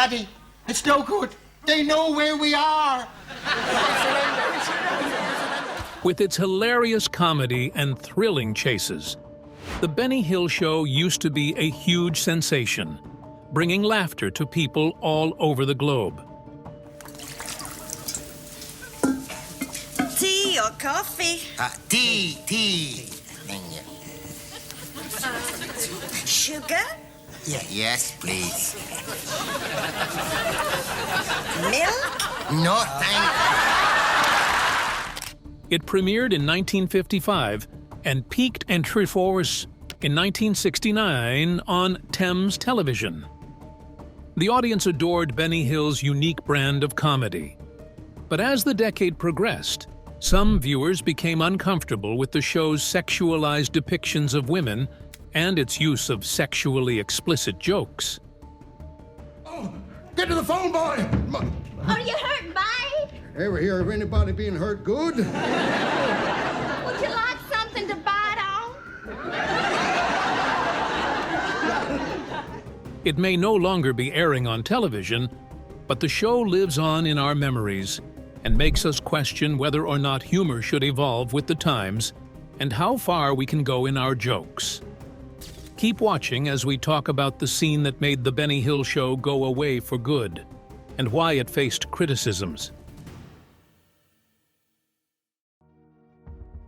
Paddy, it's no good. They know where we are. With its hilarious comedy and thrilling chases, The Benny Hill Show used to be a huge sensation, bringing laughter to people all over the globe. Tea or coffee? Tea. Thank you. Sugar? Yeah, yes, please. Milk? No, thank It premiered in 1955 and peaked in force in 1969 on Thames Television. The audience adored Benny Hill's unique brand of comedy. But as the decade progressed, some viewers became uncomfortable with the show's sexualized depictions of women and its use of sexually explicit jokes. Oh, get to the phone, boy! Are you hurt, bye? Ever hear of anybody being hurt good? Would you like something to bite on? It may no longer be airing on television, but the show lives on in our memories and makes us question whether or not humor should evolve with the times and how far we can go in our jokes. Keep watching as we talk about the scene that made The Benny Hill Show go away for good and why it faced criticisms.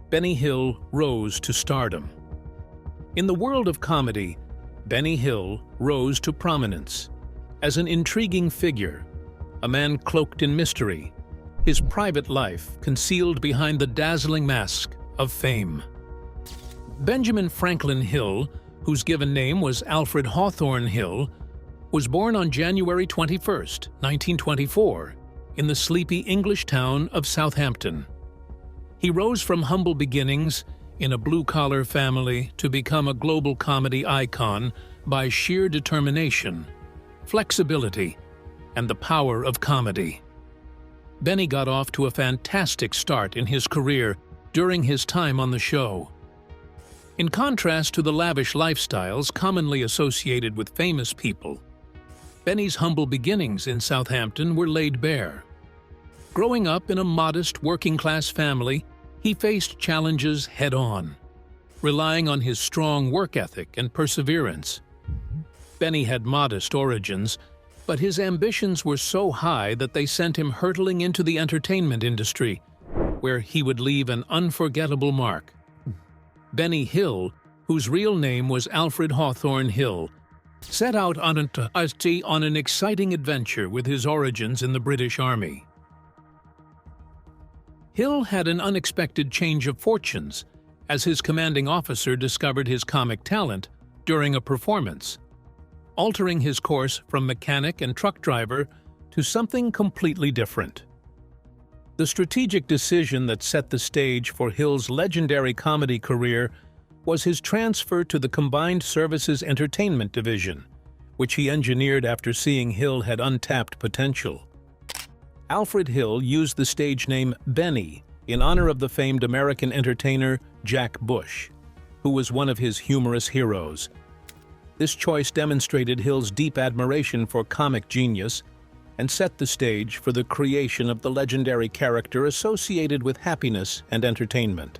Benny Hill rose to stardom. In the world of comedy, Benny Hill rose to prominence as an intriguing figure, a man cloaked in mystery, his private life concealed behind the dazzling mask of fame. Benjamin Franklin Hill, whose given name was Alfred Hawthorne Hill, was born on January 21, 1924, in the sleepy English town of Southampton. He rose from humble beginnings in a blue-collar family to become a global comedy icon by sheer determination, flexibility, and the power of comedy. Benny got off to a fantastic start in his career during his time on the show. In contrast to the lavish lifestyles commonly associated with famous people, Benny's humble beginnings in Southampton were laid bare. Growing up in a modest working-class family, he faced challenges head-on, relying on his strong work ethic and perseverance. Benny had modest origins, but his ambitions were so high that they sent him hurtling into the entertainment industry, where he would leave an unforgettable mark. Benny Hill, whose real name was Alfred Hawthorne Hill, set out on an exciting adventure with his origins in the British Army. Hill had an unexpected change of fortunes as his commanding officer discovered his comic talent during a performance, altering his course from mechanic and truck driver to something completely different. The strategic decision that set the stage for Hill's legendary comedy career was his transfer to the Combined Services Entertainment Division, which he engineered after seeing Hill had untapped potential. Alfred Hill used the stage name Benny in honor of the famed American entertainer Jack Bush, who was one of his humorous heroes. This choice demonstrated Hill's deep admiration for comic genius and set the stage for the creation of the legendary character associated with happiness and entertainment.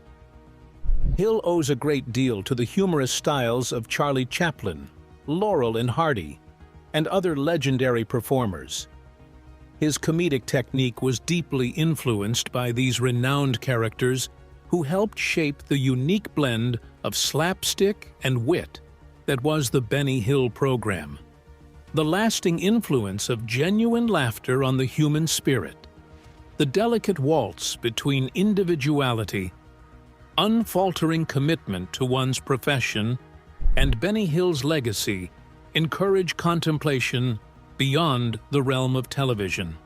Hill owes a great deal to the humorous styles of Charlie Chaplin, Laurel and Hardy, and other legendary performers. His comedic technique was deeply influenced by these renowned characters who helped shape the unique blend of slapstick and wit that was the Benny Hill program. The lasting influence of genuine laughter on the human spirit, the delicate waltz between individuality, unfaltering commitment to one's profession, and Benny Hill's legacy encourage contemplation beyond the realm of television.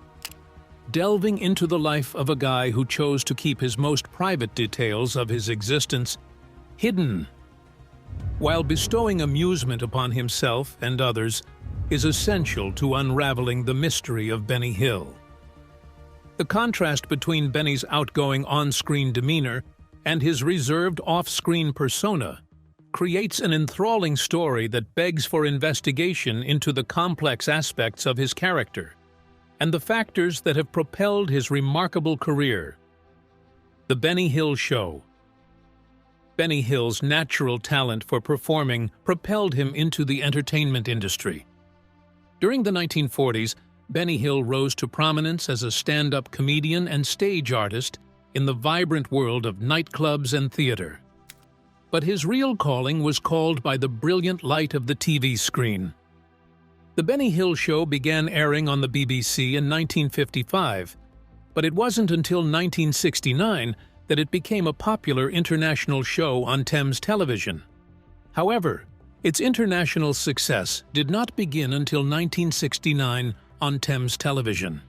Delving into the life of a guy who chose to keep his most private details of his existence hidden, while bestowing amusement upon himself and others, is essential to unraveling the mystery of Benny Hill. The contrast between Benny's outgoing on-screen demeanor and his reserved off-screen persona creates an enthralling story that begs for investigation into the complex aspects of his character and the factors that have propelled his remarkable career. The Benny Hill Show. Benny Hill's natural talent for performing propelled him into the entertainment industry. During the 1940s, Benny Hill rose to prominence as a stand-up comedian and stage artist in the vibrant world of nightclubs and theater. But his real calling was called by the brilliant light of the TV screen. The Benny Hill Show began airing on the BBC in 1955, but it wasn't until 1969 that it became a popular international show on Thames Television. However, its international success did not begin until 1969 on Thames Television.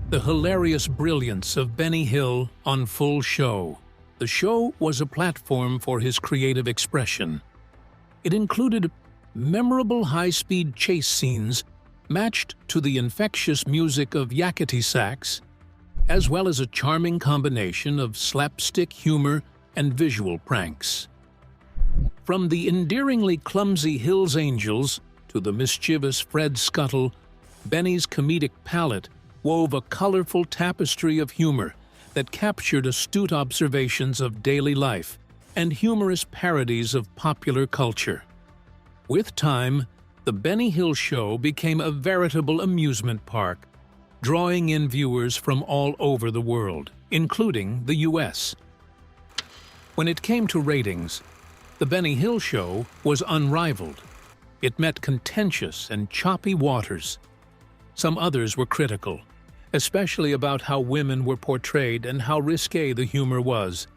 The hilarious brilliance of Benny Hill on full show. The show was a platform for his creative expression. It included memorable high-speed chase scenes matched to the infectious music of yakety sax, as well as a charming combination of slapstick humor and visual pranks. From the endearingly clumsy Hill's Angels to the mischievous Fred Scuttle, Benny's comedic palette wove a colorful tapestry of humor that captured astute observations of daily life and humorous parodies of popular culture. With time, the Benny Hill Show became a veritable amusement park, drawing in viewers from all over the world, including the U.S. When it came to ratings, the Benny Hill Show was unrivaled. It met contentious and choppy waters. Some others were critical, especially about how women were portrayed and how risque the humor was.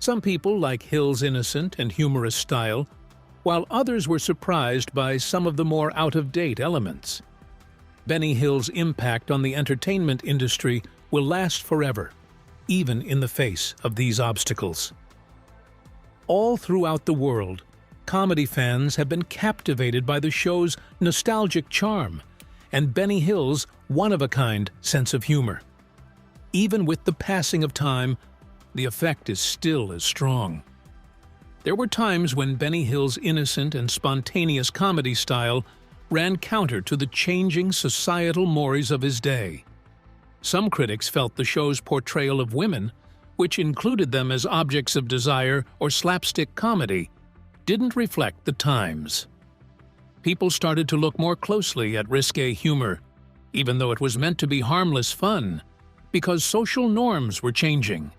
Some people liked Hill's innocent and humorous style, while others were surprised by some of the more out-of-date elements. Benny Hill's impact on the entertainment industry will last forever, even in the face of these obstacles. All throughout the world, comedy fans have been captivated by the show's nostalgic charm and Benny Hill's one-of-a-kind sense of humor. Even with the passing of time, the effect is still as strong. There were times when Benny Hill's innocent and spontaneous comedy style ran counter to the changing societal mores of his day. Some critics felt the show's portrayal of women, which included them as objects of desire or slapstick comedy, didn't reflect the times. People started to look more closely at risque humor, even though it was meant to be harmless fun, because social norms were changing.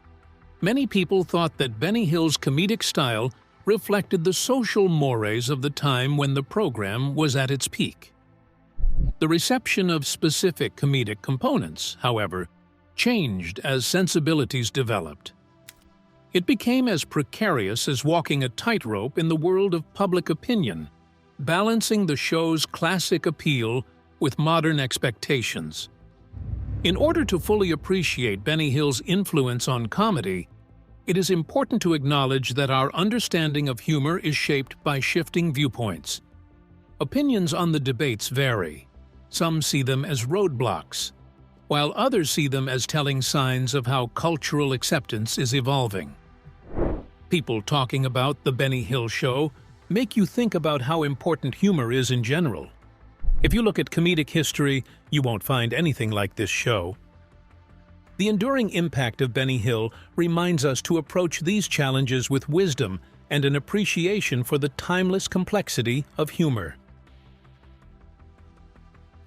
Many people thought that Benny Hill's comedic style reflected the social mores of the time when the program was at its peak. The reception of specific comedic components, however, changed as sensibilities developed. It became as precarious as walking a tightrope in the world of public opinion, balancing the show's classic appeal with modern expectations. In order to fully appreciate Benny Hill's influence on comedy, it is important to acknowledge that our understanding of humor is shaped by shifting viewpoints. Opinions on the debates vary. Some see them as roadblocks, while others see them as telling signs of how cultural acceptance is evolving. People talking about the Benny Hill Show make you think about how important humor is in general. If you look at comedic history, you won't find anything like this show. The enduring impact of Benny Hill reminds us to approach these challenges with wisdom and an appreciation for the timeless complexity of humor.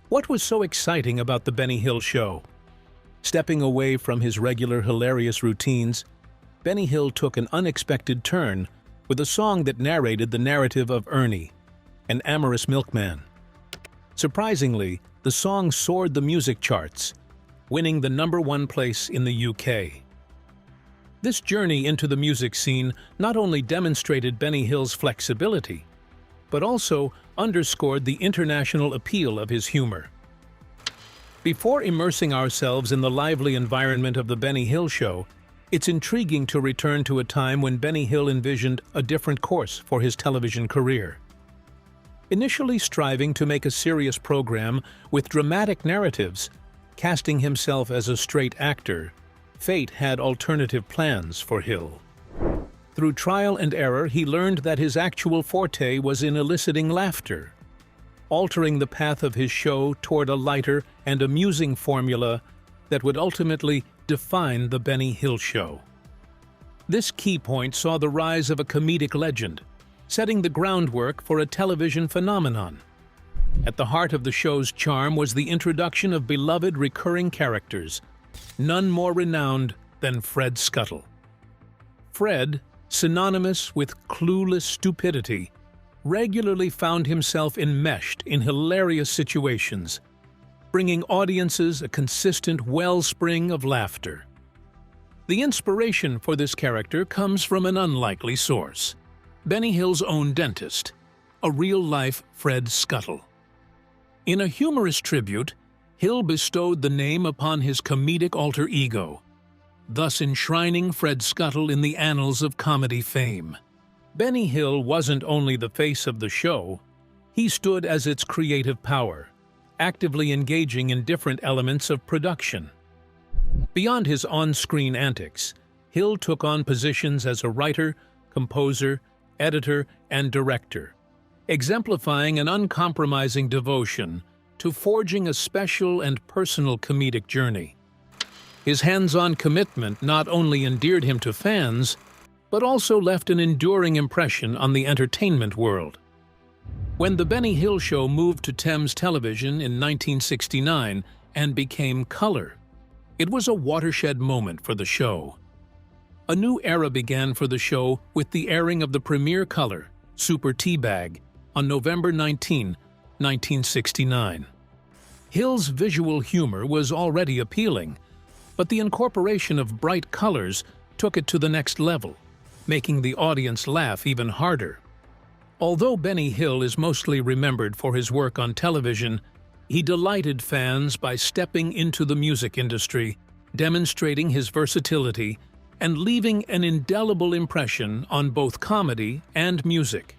What was so exciting about the Benny Hill Show? Stepping away from his regular hilarious routines, Benny Hill took an unexpected turn with a song that narrated the narrative of Ernie, an amorous milkman. Surprisingly, the song soared the music charts, winning the #1 place in the UK. This journey into the music scene not only demonstrated Benny Hill's flexibility, but also underscored the international appeal of his humor. Before immersing ourselves in the lively environment of the Benny Hill Show, it's intriguing to return to a time when Benny Hill envisioned a different course for his television career. Initially striving to make a serious program with dramatic narratives, casting himself as a straight actor, fate had alternative plans for Hill. Through trial and error, he learned that his actual forte was in eliciting laughter, altering the path of his show toward a lighter and amusing formula that would ultimately define the Benny Hill Show. This key point saw the rise of a comedic legend, setting the groundwork for a television phenomenon. At the heart of the show's charm was the introduction of beloved recurring characters, none more renowned than Fred Scuttle. Fred, synonymous with clueless stupidity, regularly found himself enmeshed in hilarious situations, bringing audiences a consistent wellspring of laughter. The inspiration for this character comes from an unlikely source: Benny Hill's own dentist, a real-life Fred Scuttle. In a humorous tribute, Hill bestowed the name upon his comedic alter ego, thus enshrining Fred Scuttle in the annals of comedy fame. Benny Hill wasn't only the face of the show, he stood as its creative power, actively engaging in different elements of production. Beyond his on-screen antics, Hill took on positions as a writer, composer, editor, and director, exemplifying an uncompromising devotion to forging a special and personal comedic journey. His hands-on commitment not only endeared him to fans, but also left an enduring impression on the entertainment world. When The Benny Hill Show moved to Thames Television in 1969 and became color, it was a watershed moment for the show. A new era began for the show with the airing of the premiere color, Super Teabag, on November 19, 1969. Hill's visual humor was already appealing, but the incorporation of bright colors took it to the next level, making the audience laugh even harder. Although Benny Hill is mostly remembered for his work on television, he delighted fans by stepping into the music industry, demonstrating his versatility, and leaving an indelible impression on both comedy and music.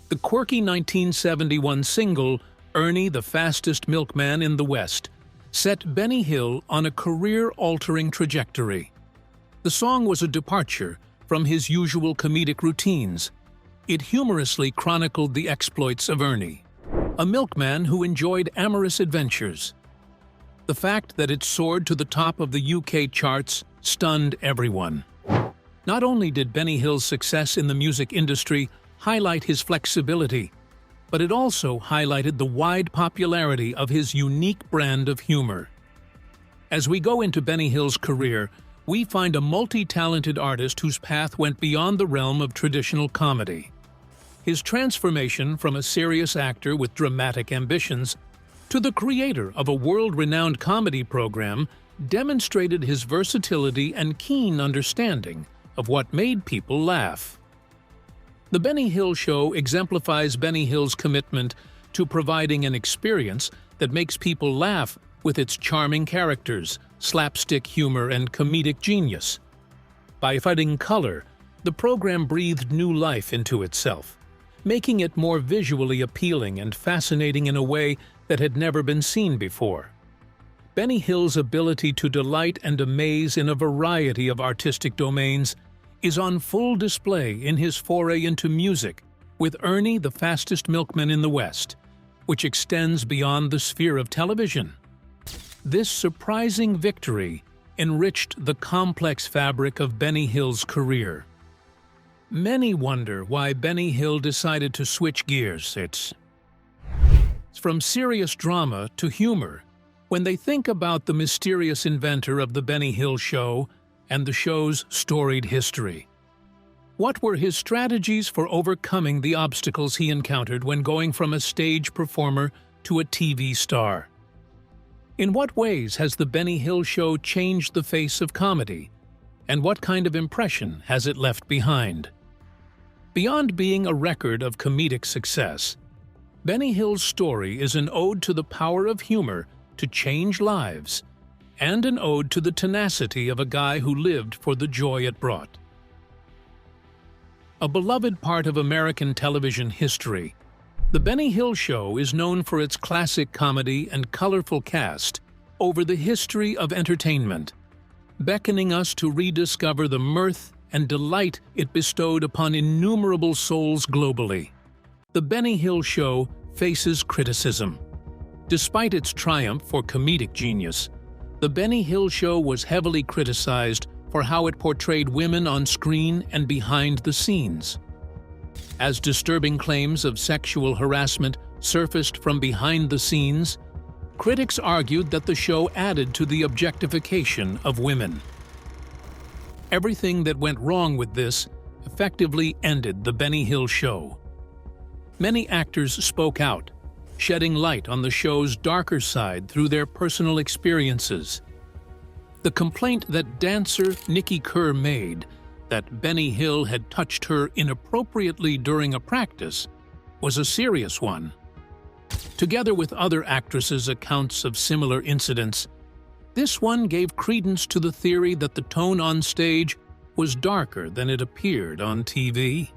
The quirky 1971 single, "Ernie the Fastest Milkman in the West," set Benny Hill on a career-altering trajectory. The song was a departure from his usual comedic routines. It humorously chronicled the exploits of Ernie, a milkman who enjoyed amorous adventures. The fact that it soared to the top of the UK charts stunned everyone. Not only did Benny Hill's success in the music industry highlight his flexibility, but it also highlighted the wide popularity of his unique brand of humor. As we go into Benny Hill's career, we find a multi-talented artist whose path went beyond the realm of traditional comedy. His transformation from a serious actor with dramatic ambitions to the creator of a world-renowned comedy program demonstrated his versatility and keen understanding of what made people laugh. The Benny Hill Show exemplifies Benny Hill's commitment to providing an experience that makes people laugh with its charming characters, slapstick humor, and comedic genius. By adding color, the program breathed new life into itself, making it more visually appealing and fascinating in a way that had never been seen before. Benny Hill's ability to delight and amaze in a variety of artistic domains is on full display in his foray into music with Ernie the Fastest Milkman in the West, which extends beyond the sphere of television. This surprising victory enriched the complex fabric of Benny Hill's career. Many wonder why Benny Hill decided to switch gears. It's from serious drama to humor when they think about the mysterious inventor of The Benny Hill Show and the show's storied history. What were his strategies for overcoming the obstacles he encountered when going from a stage performer to a TV star? In what ways has The Benny Hill Show changed the face of comedy, and what kind of impression has it left behind? Beyond being a record of comedic success, Benny Hill's story is an ode to the power of humor to change lives, and an ode to the tenacity of a guy who lived for the joy it brought. A beloved part of American television history, The Benny Hill Show is known for its classic comedy and colorful cast over the history of entertainment, beckoning us to rediscover the mirth and delight it bestowed upon innumerable souls globally. The Benny Hill Show faces criticism. Despite its triumph for comedic genius, The Benny Hill Show was heavily criticized for how it portrayed women on screen and behind the scenes. As disturbing claims of sexual harassment surfaced from behind the scenes, critics argued that the show added to the objectification of women. Everything that went wrong with this effectively ended The Benny Hill Show. Many actors spoke out, shedding light on the show's darker side through their personal experiences. The complaint that dancer Nikki Kerr made, that Benny Hill had touched her inappropriately during a practice, was a serious one. Together with other actresses' accounts of similar incidents, this one gave credence to the theory that the tone on stage was darker than it appeared on TV.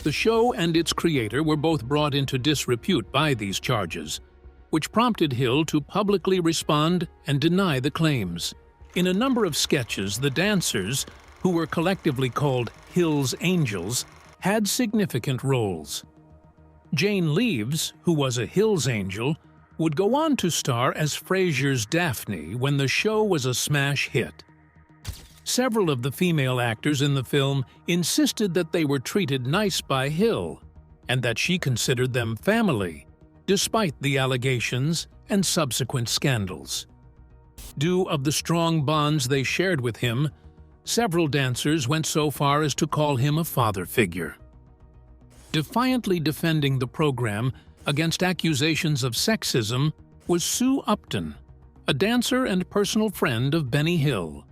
The show and its creator were both brought into disrepute by these charges, which prompted Hill to publicly respond and deny the claims. In a number of sketches, the dancers, who were collectively called Hill's Angels, had significant roles. Jane Leeves, who was a Hill's Angel, would go on to star as Frasier's Daphne when the show was a smash hit. Several of the female actors in the film insisted that they were treated nice by Hill, and that she considered them family, despite the allegations and subsequent scandals. Due of the strong bonds they shared with him, several dancers went so far as to call him a father figure. Defiantly defending the program against accusations of sexism was Sue Upton, a dancer and personal friend of Benny Hill.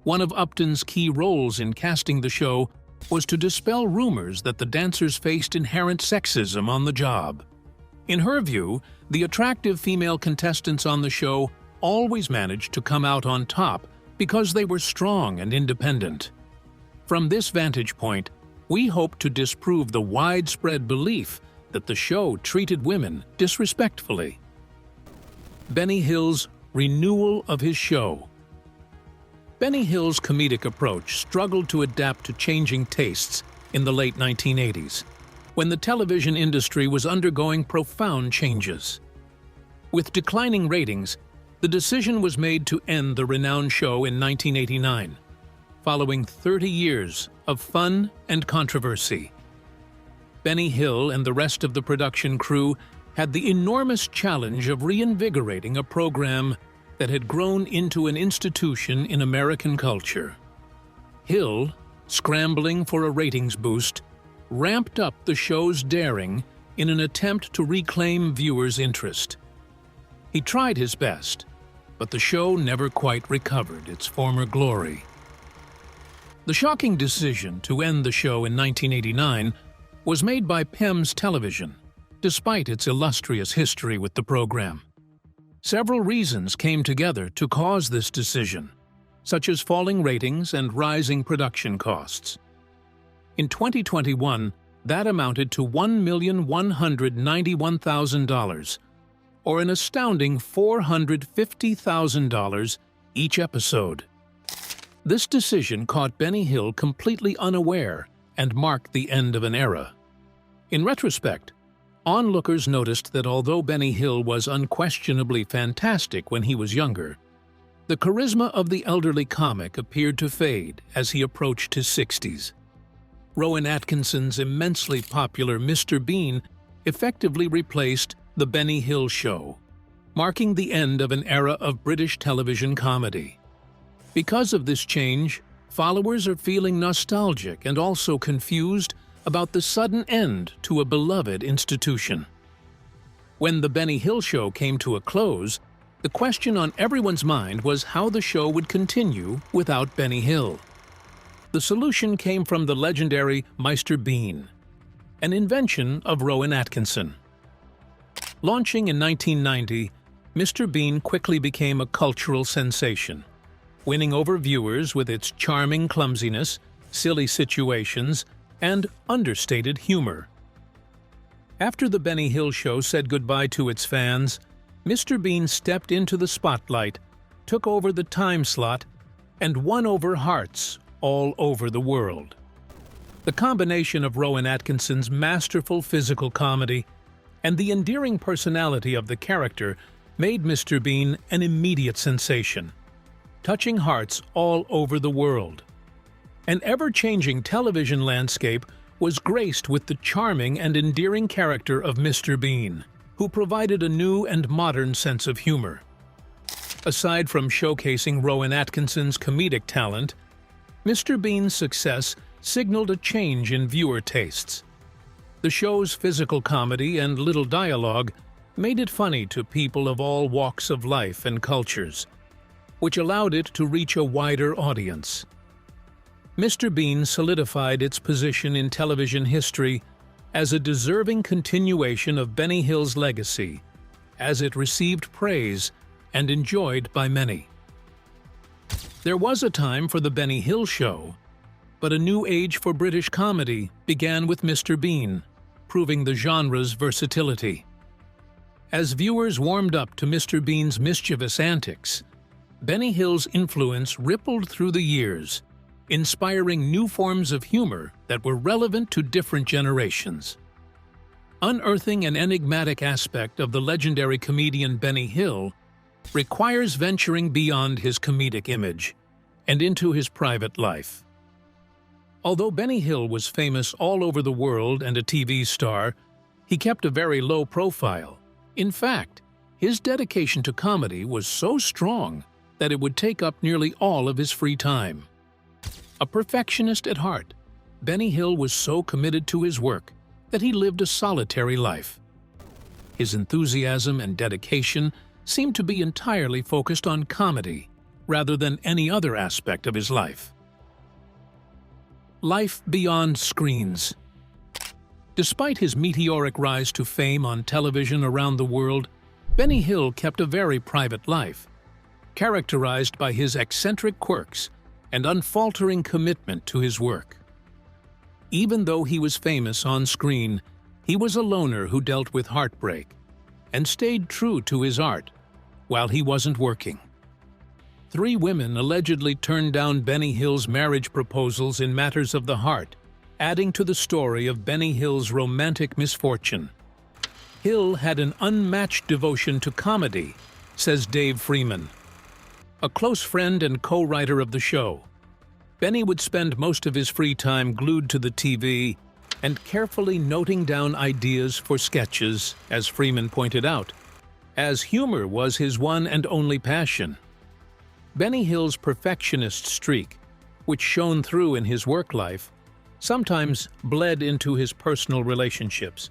One of Upton's key roles in casting the show was to dispel rumors that the dancers faced inherent sexism on the job. In her view, the attractive female contestants on the show always managed to come out on top because they were strong and independent. From this vantage point, we hope to disprove the widespread belief that the show treated women disrespectfully. Benny Hill's renewal of his show. Benny Hill's comedic approach struggled to adapt to changing tastes in the late 1980s, when the television industry was undergoing profound changes. With declining ratings, the decision was made to end the renowned show in 1989, following 30 years of fun and controversy. Benny Hill and the rest of the production crew had the enormous challenge of reinvigorating a program that had grown into an institution in American culture. Hill, scrambling for a ratings boost, ramped up the show's daring in an attempt to reclaim viewers' interest. He tried his best, but the show never quite recovered its former glory. The shocking decision to end the show in 1989 was made by PEMS Television, despite its illustrious history with the program. Several reasons came together to cause this decision, such as falling ratings and rising production costs. In 2021, that amounted to $1,191,000, or an astounding $450,000 each episode. This decision caught Benny Hill completely unaware and marked the end of an era. In retrospect, onlookers noticed that although Benny Hill was unquestionably fantastic when he was younger, the charisma of the elderly comic appeared to fade as he approached his 60s. Rowan Atkinson's immensely popular Mr. Bean effectively replaced The Benny Hill Show, marking the end of an era of British television comedy. Because of this change, followers are feeling nostalgic and also confused about the sudden end to a beloved institution. When The Benny Hill Show came to a close, the question on everyone's mind was how the show would continue without Benny Hill. The solution came from the legendary Mr. Bean, an invention of Rowan Atkinson. Launching in 1990, Mr. Bean quickly became a cultural sensation, winning over viewers with its charming clumsiness, silly situations, and understated humor. After The Benny Hill Show said goodbye to its fans, Mr. Bean stepped into the spotlight, took over the time slot, and won over hearts all over the world. The combination of Rowan Atkinson's masterful physical comedy and the endearing personality of the character made Mr. Bean an immediate sensation, touching hearts all over the world. An ever-changing television landscape was graced with the charming and endearing character of Mr. Bean, who provided a new and modern sense of humor. Aside from showcasing Rowan Atkinson's comedic talent, Mr. Bean's success signaled a change in viewer tastes. The show's physical comedy and little dialogue made it funny to people of all walks of life and cultures, which allowed it to reach a wider audience. Mr. Bean solidified its position in television history as a deserving continuation of Benny Hill's legacy, as it received praise and enjoyed by many. There was a time for the Benny Hill Show, but a new age for British comedy began with Mr. Bean, proving the genre's versatility. As viewers warmed up to Mr. Bean's mischievous antics, Benny Hill's influence rippled through the years, inspiring new forms of humor that were relevant to different generations. Unearthing an enigmatic aspect of the legendary comedian Benny Hill requires venturing beyond his comedic image and into his private life. Although Benny Hill was famous all over the world and a TV star, he kept a very low profile. In fact, his dedication to comedy was so strong that it would take up nearly all of his free time. A perfectionist at heart, Benny Hill was so committed to his work that he lived a solitary life. His enthusiasm and dedication seemed to be entirely focused on comedy rather than any other aspect of his life. Life beyond screens. Despite his meteoric rise to fame on television around the world, Benny Hill kept a very private life, characterized by his eccentric quirks and unfaltering commitment to his work. Even though he was famous on screen, he was a loner who dealt with heartbreak and stayed true to his art while he wasn't working. 3 women allegedly turned down Benny Hill's marriage proposals in matters of the heart, adding to the story of Benny Hill's romantic misfortune. Hill had an unmatched devotion to comedy, says Dave Freeman, a close friend and co-writer of the show. Benny would spend most of his free time glued to the TV and carefully noting down ideas for sketches, as Freeman pointed out, as humor was his one and only passion. Benny Hill's perfectionist streak, which shone through in his work life, sometimes bled into his personal relationships,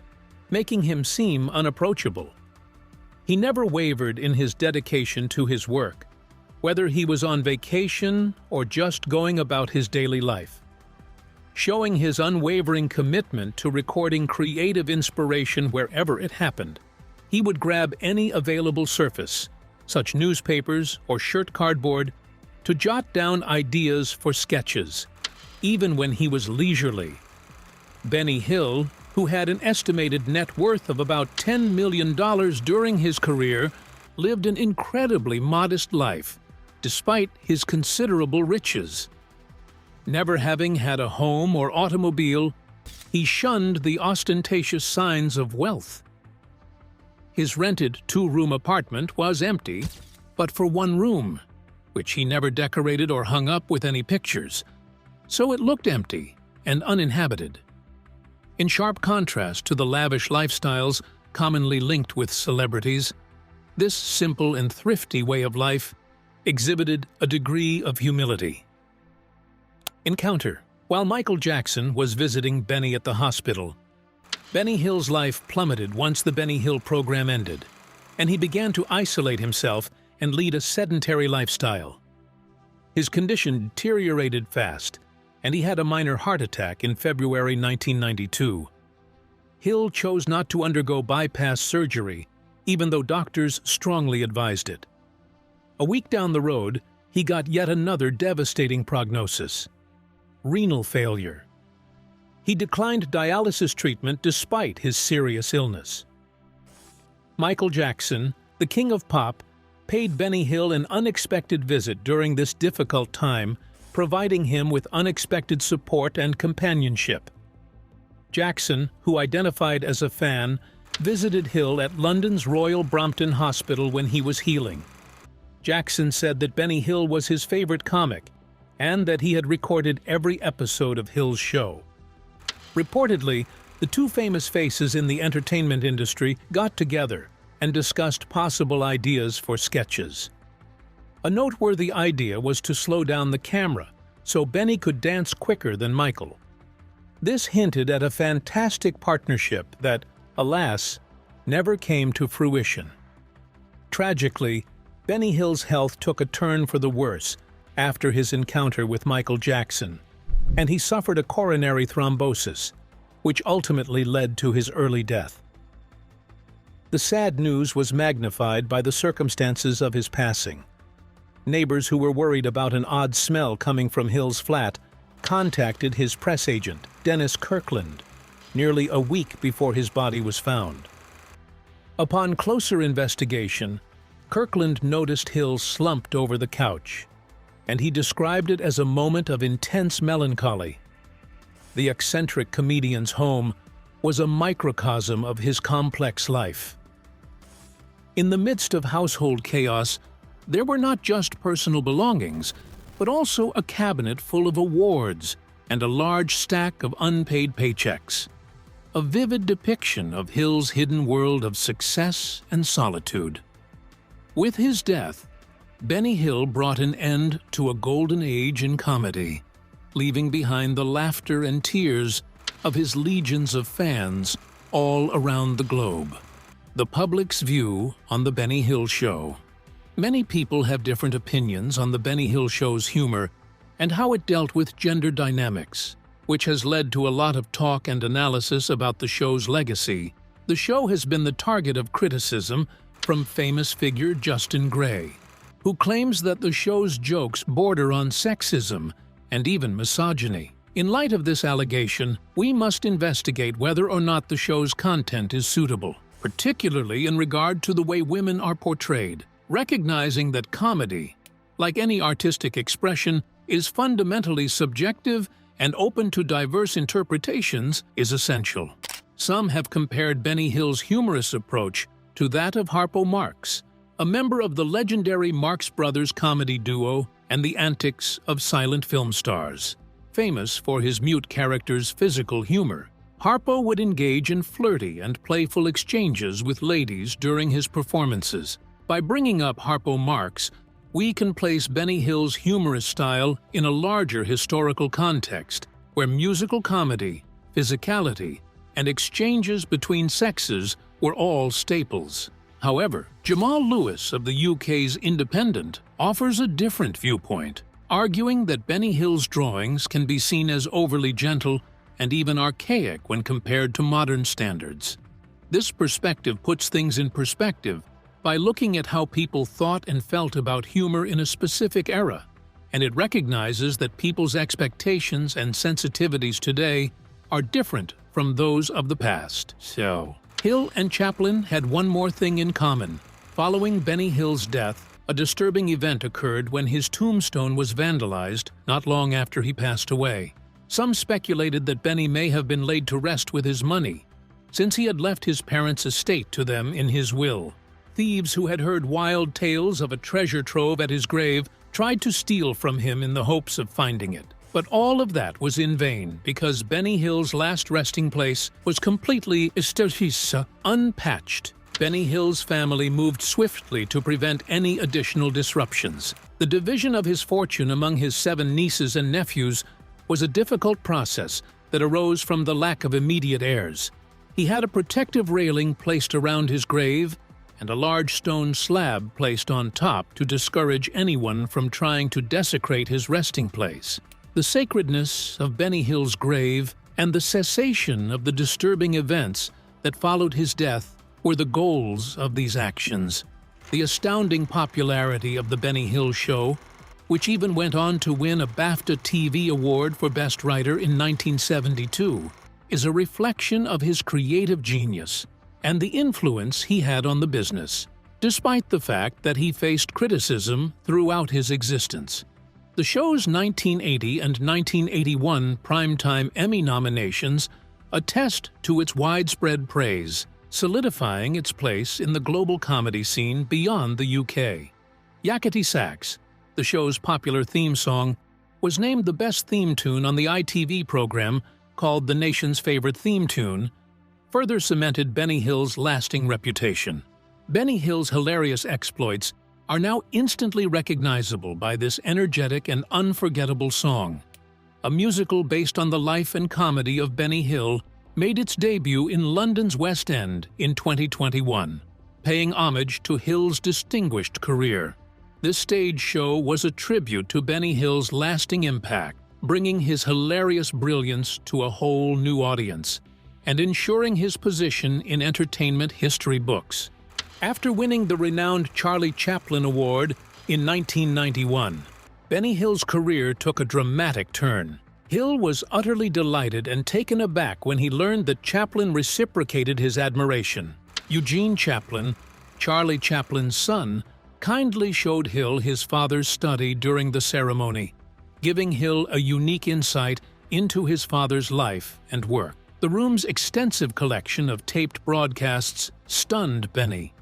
making him seem unapproachable. He never wavered in his dedication to his work, whether he was on vacation or just going about his daily life. Showing his unwavering commitment to recording creative inspiration wherever it happened, he would grab any available surface, such newspapers or shirt cardboard, to jot down ideas for sketches, even when he was leisurely. Benny Hill, who had an estimated net worth of about $10 million during his career, lived an incredibly modest life, despite his considerable riches. Never having had a home or automobile, he shunned the ostentatious signs of wealth. His rented 2-room apartment was empty, but for 1 room, which he never decorated or hung up with any pictures, so it looked empty and uninhabited. In sharp contrast to the lavish lifestyles commonly linked with celebrities, this simple and thrifty way of life exhibited a degree of humility. Encounter. While Michael Jackson was visiting Benny at the hospital, Benny Hill's life plummeted once the Benny Hill program ended, and he began to isolate himself and lead a sedentary lifestyle. His condition deteriorated fast, and he had a minor heart attack in February 1992. Hill chose not to undergo bypass surgery, even though doctors strongly advised it. A week down the road, he got yet another devastating prognosis: renal failure. He declined dialysis treatment despite his serious illness. Michael Jackson, the king of pop, paid Benny Hill an unexpected visit during this difficult time providing him with unexpected support and companionship. Jackson, who identified as a fan, visited Hill at London's Royal Brompton Hospital when he was healing. Jackson said that Benny Hill was his favorite comic and that he had recorded every episode of Hill's show. Reportedly, the two famous faces in the entertainment industry got together and discussed possible ideas for sketches. A noteworthy idea was to slow down the camera so Benny could dance quicker than Michael. This hinted at a fantastic partnership that, alas, never came to fruition. Tragically, Benny Hill's health took a turn for the worse after his encounter with Michael Jackson, and he suffered a coronary thrombosis, which ultimately led to his early death. The sad news was magnified by the circumstances of his passing. Neighbors who were worried about an odd smell coming from Hill's flat contacted his press agent, Dennis Kirkland, nearly a week before his body was found. Upon closer investigation, Kirkland noticed Hill slumped over the couch, and he described it as a moment of intense melancholy. The eccentric comedian's home was a microcosm of his complex life. In the midst of household chaos, there were not just personal belongings, but also a cabinet full of awards and a large stack of unpaid paychecks. A vivid depiction of Hill's hidden world of success and solitude. With his death, Benny Hill brought an end to a golden age in comedy, leaving behind the laughter and tears of his legions of fans all around the globe. The public's view on The Benny Hill Show. Many people have different opinions on The Benny Hill Show's humor and how it dealt with gender dynamics, which has led to a lot of talk and analysis about the show's legacy. The show has been the target of criticism from famous figure Justin Gray, who claims that the show's jokes border on sexism and even misogyny. In light of this allegation, we must investigate whether or not the show's content is suitable, particularly in regard to the way women are portrayed. Recognizing that comedy, like any artistic expression, is fundamentally subjective and open to diverse interpretations is essential. Some have compared Benny Hill's humorous approach to that of Harpo Marx, a member of the legendary Marx Brothers comedy duo and the antics of silent film stars. Famous for his mute character's physical humor, Harpo would engage in flirty and playful exchanges with ladies during his performances. By bringing up Harpo Marx, we can place Benny Hill's humorous style in a larger historical context, where musical comedy, physicality, and exchanges between sexes were all staples. However, Jamal Lewis of the UK's Independent offers a different viewpoint, arguing that Benny Hill's drawings can be seen as overly gentle and even archaic when compared to modern standards. This perspective puts things in perspective by looking at how people thought and felt about humor in a specific era, and it recognizes that people's expectations and sensitivities today are different from those of the past. So, Hill and Chaplin had one more thing in common. Following Benny Hill's death, a disturbing event occurred when his tombstone was vandalized not long after he passed away. Some speculated that Benny may have been laid to rest with his money, since he had left his parents' estate to them in his will. Thieves who had heard wild tales of a treasure trove at his grave tried to steal from him in the hopes of finding it. But all of that was in vain because Benny Hill's last resting place was completely unpatched. Benny Hill's family moved swiftly to prevent any additional disruptions. The division of his fortune among his 7 nieces and nephews was a difficult process that arose from the lack of immediate heirs. He had a protective railing placed around his grave and a large stone slab placed on top to discourage anyone from trying to desecrate his resting place. The sacredness of Benny Hill's grave and the cessation of the disturbing events that followed his death were the goals of these actions. The astounding popularity of The Benny Hill Show, which even went on to win a BAFTA TV award for Best Writer in 1972, is a reflection of his creative genius and the influence he had on the business, despite the fact that he faced criticism throughout his existence. The show's 1980 and 1981 Primetime Emmy nominations attest to its widespread praise, solidifying its place in the global comedy scene beyond the UK. Yakety Sax, the show's popular theme song, was named the best theme tune on the ITV program called The Nation's Favorite Theme Tune, further cemented Benny Hill's lasting reputation. Benny Hill's hilarious exploits are now instantly recognizable by this energetic and unforgettable song. A musical based on the life and comedy of Benny Hill made its debut in London's West End in 2021, paying homage to Hill's distinguished career. This stage show was a tribute to Benny Hill's lasting impact, bringing his hilarious brilliance to a whole new audience and ensuring his position in entertainment history books. After winning the renowned Charlie Chaplin Award in 1991, Benny Hill's career took a dramatic turn. Hill was utterly delighted and taken aback when he learned that Chaplin reciprocated his admiration. Eugene Chaplin, Charlie Chaplin's son, kindly showed Hill his father's study during the ceremony, giving Hill a unique insight into his father's life and work. The room's extensive collection of taped broadcasts stunned Benny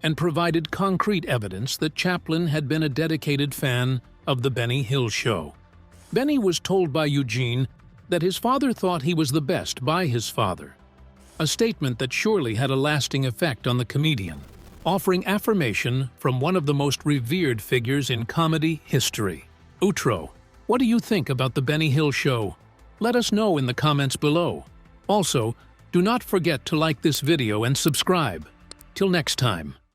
and provided concrete evidence that Chaplin had been a dedicated fan of The Benny Hill Show. Benny was told by Eugene that his father thought he was the best by his father, a statement that surely had a lasting effect on the comedian, offering affirmation from one of the most revered figures in comedy history. Outro, what do you think about The Benny Hill Show? Let us know in the comments below. Also, do not forget to like this video and subscribe. Till next time.